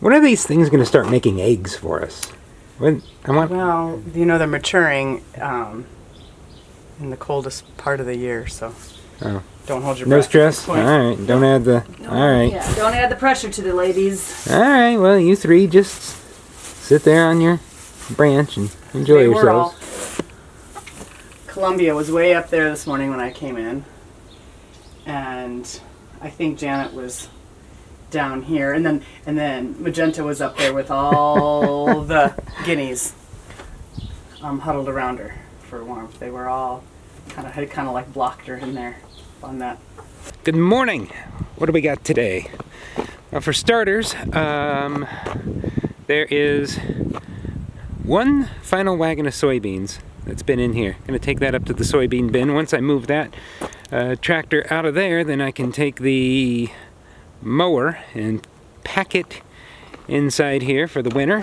When are these things going to start making eggs for us? Well, you know, they're maturing in the coldest part of the year, so don't hold your breath. No stress? All right. Don't add the... All right. Yeah, don't add the pressure to the ladies. All right. Well, you three just sit there on your branch and enjoy yourselves. Columbia was way up there this morning when I came in, and I think Janet was down here, and then Magenta was up there with all the guineas huddled around her for warmth. They were all kind of like blocked her in there on that. Good morning. What do we got today? Well, for starters, there is one final wagon of soybeans that's been in here. Going to take that up to the soybean bin. Once I move that tractor out of there, then I can take the mower and pack it inside here for the winter.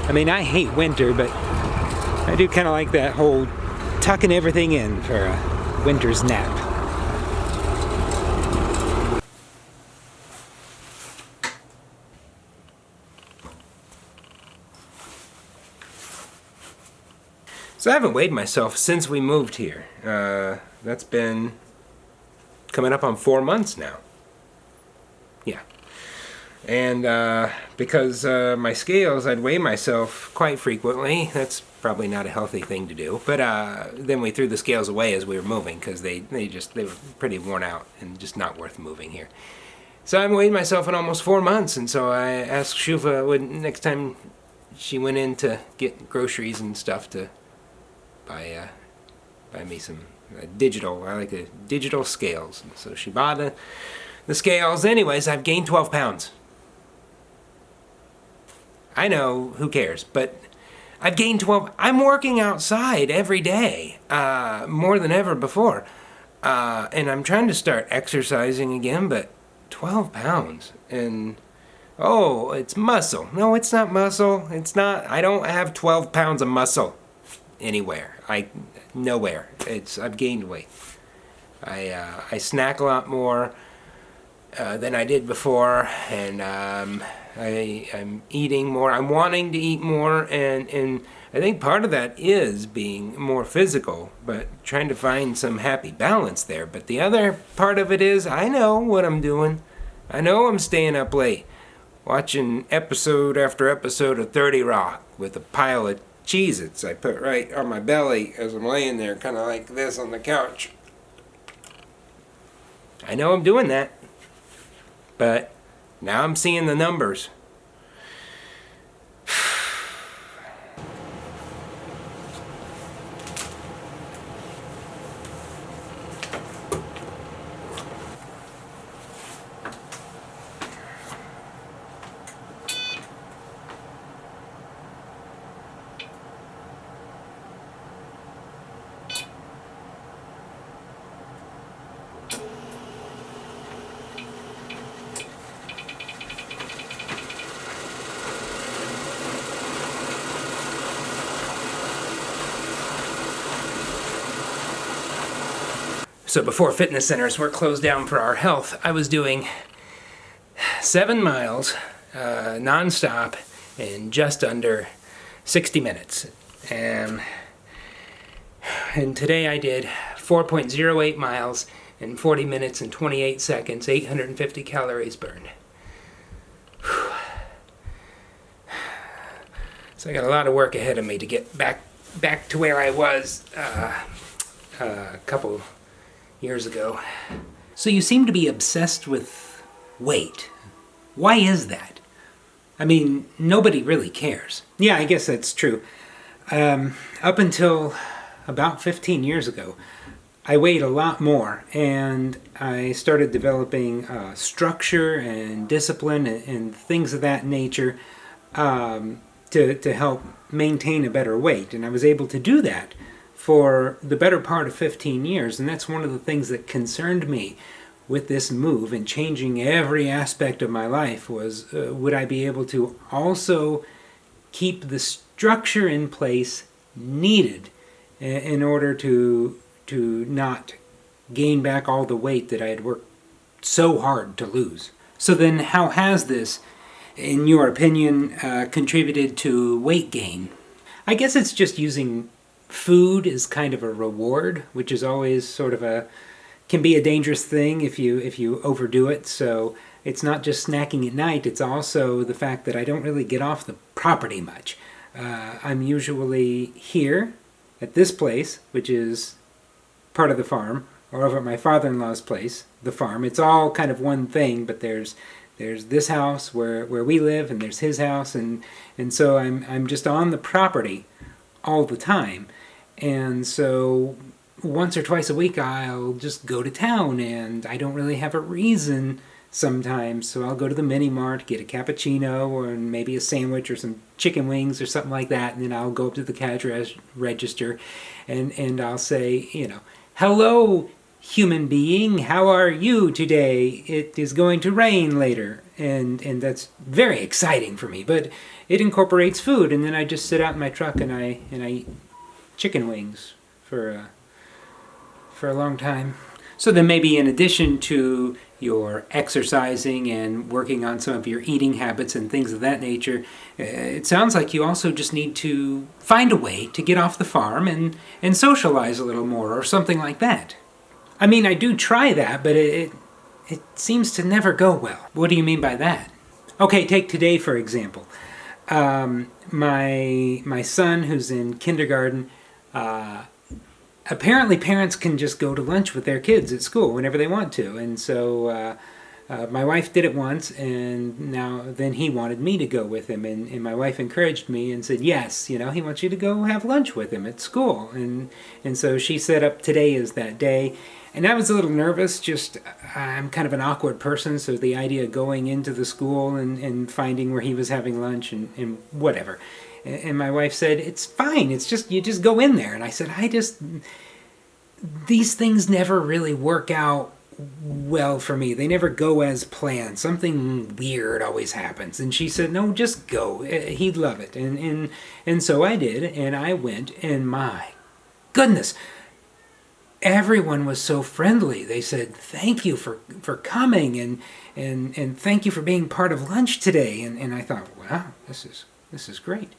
I mean, I hate winter, but I do kind of like that whole tucking everything in for a winter's nap. So I haven't weighed myself since we moved here. That's been coming up on 4 months now. Yeah. And because my scales, I'd weigh myself quite frequently. That's probably not a healthy thing to do. But then we threw the scales away as we were moving because they were pretty worn out and just not worth moving here. So I haven't weighed myself in almost 4 months, and so I asked Shufa next time she went in to get groceries and stuff to buy me some digital. I like the digital scales. And so she bought the scales. Anyways, I've gained 12 pounds. I know, who cares, but I've gained 12. I'm working outside every day, more than ever before. And I'm trying to start exercising again, but 12 pounds. And, oh, it's muscle. No, it's not muscle. It's not. I don't have 12 pounds of muscle anywhere. Nowhere. I've gained weight. I snack a lot more than I did before, and I'm eating more. I'm wanting to eat more, and I think part of that is being more physical, but trying to find some happy balance there. But the other part of it is I know what I'm doing. I know I'm staying up late, watching episode after episode of 30 Rock with a pile of Cheez-Its I put right on my belly as I'm laying there, kind of like this on the couch. I know I'm doing that, but now I'm seeing the numbers. So before fitness centers were closed down for our health, I was doing 7 miles non-stop in just under 60 minutes. And today I did 4.08 miles in 40 minutes and 28 seconds, 850 calories burned. So I got a lot of work ahead of me to get back back to where I was a couple years ago. So you seem to be obsessed with weight. Why is that? I mean, nobody really cares. Yeah, I guess that's true. Up until about 15 years ago, I weighed a lot more, and I started developing structure and discipline and things of that nature to help maintain a better weight. And I was able to do that for the better part of 15 years, and that's one of the things that concerned me with this move and changing every aspect of my life was would I be able to also keep the structure in place needed in order to not gain back all the weight that I had worked so hard to lose. So then how has this, in your opinion, contributed to weight gain? I guess it's just using food as kind of a reward, which is always sort of can be a dangerous thing if you overdo it. So it's not just snacking at night, it's also the fact that I don't really get off the property much. I'm usually here at this place, which is part of the farm, or over at my father-in-law's place, the farm. It's all kind of one thing, but there's this house where we live, and there's his house, and so I'm just on the property all the time. And so once or twice a week I'll just go to town, and I don't really have a reason sometimes, so I'll go to the mini mart, get a cappuccino or maybe a sandwich or some chicken wings or something like that, and then I'll go up to the cash register and I'll say, hello human being, how are you today? It is going to rain later. And that's very exciting for me, but it incorporates food, and then I just sit out in my truck and I eat chicken wings for a long time. So then maybe in addition to your exercising and working on some of your eating habits and things of that nature, it sounds like you also just need to find a way to get off the farm and socialize a little more or something like that. I mean, I do try that, but it seems to never go well. What do you mean by that? Okay, take today for example. My son, who's in kindergarten, apparently parents can just go to lunch with their kids at school whenever they want to. And so my wife did it once, and then he wanted me to go with him. And my wife encouraged me and said, yes, he wants you to go have lunch with him at school. And so she set up today as that day. And I was a little nervous, I'm kind of an awkward person, so the idea of going into the school and finding where he was having lunch and whatever. And my wife said, it's fine, you just go in there. And I said, these things never really work out well for me. They never go as planned. Something weird always happens. And she said, no, just go. He'd love it. And so I did, and I went, and my goodness, everyone was so friendly. They said, thank you for coming, and thank you for being part of lunch today. And I thought, wow, this is great.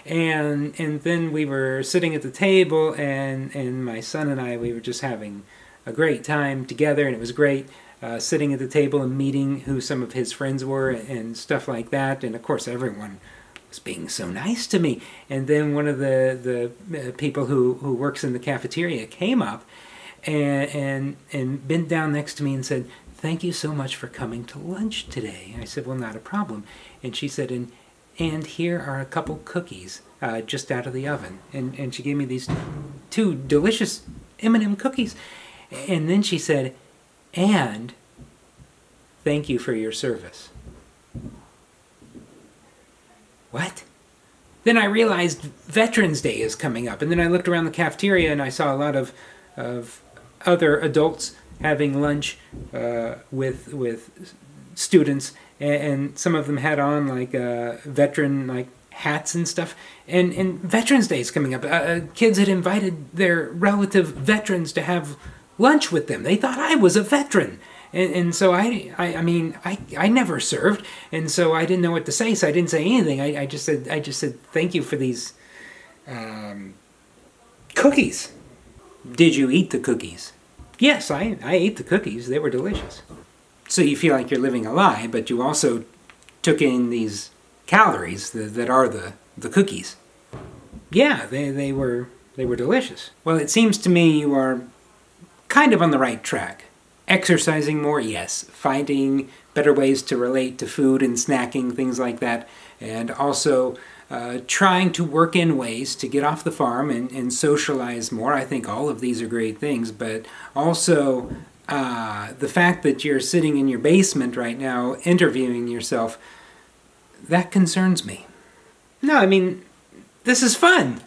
And then we were sitting at the table, and my son and I, we were just having a great time together, and it was great sitting at the table and meeting who some of his friends were and stuff like that. And of course, everyone was being so nice to me. And then one of the people who works in the cafeteria came up and bent down next to me and said, thank you so much for coming to lunch today. And I said, well, not a problem. And she said, and here are a couple cookies just out of the oven. And she gave me these two delicious M&M cookies. And then she said, and thank you for your service. What? Then I realized Veterans Day is coming up. And then I looked around the cafeteria and I saw a lot of other adults having lunch with students, and some of them had on veteran hats and stuff. And Veterans Day is coming up. Kids had invited their relative veterans to have lunch with them. They thought I was a veteran. And so I never served, and so I didn't know what to say, so I didn't say anything. I just said thank you for these cookies. Did you eat the cookies? Yes, I ate the cookies. They were delicious. So you feel like you're living a lie, but you also took in these calories that are the cookies. Yeah, they were delicious. Well, it seems to me you are kind of on the right track. Exercising more, yes. Finding better ways to relate to food and snacking, things like that. And also trying to work in ways to get off the farm and socialize more. I think all of these are great things, but also the fact that you're sitting in your basement right now interviewing yourself, that concerns me. No, I mean, this is fun.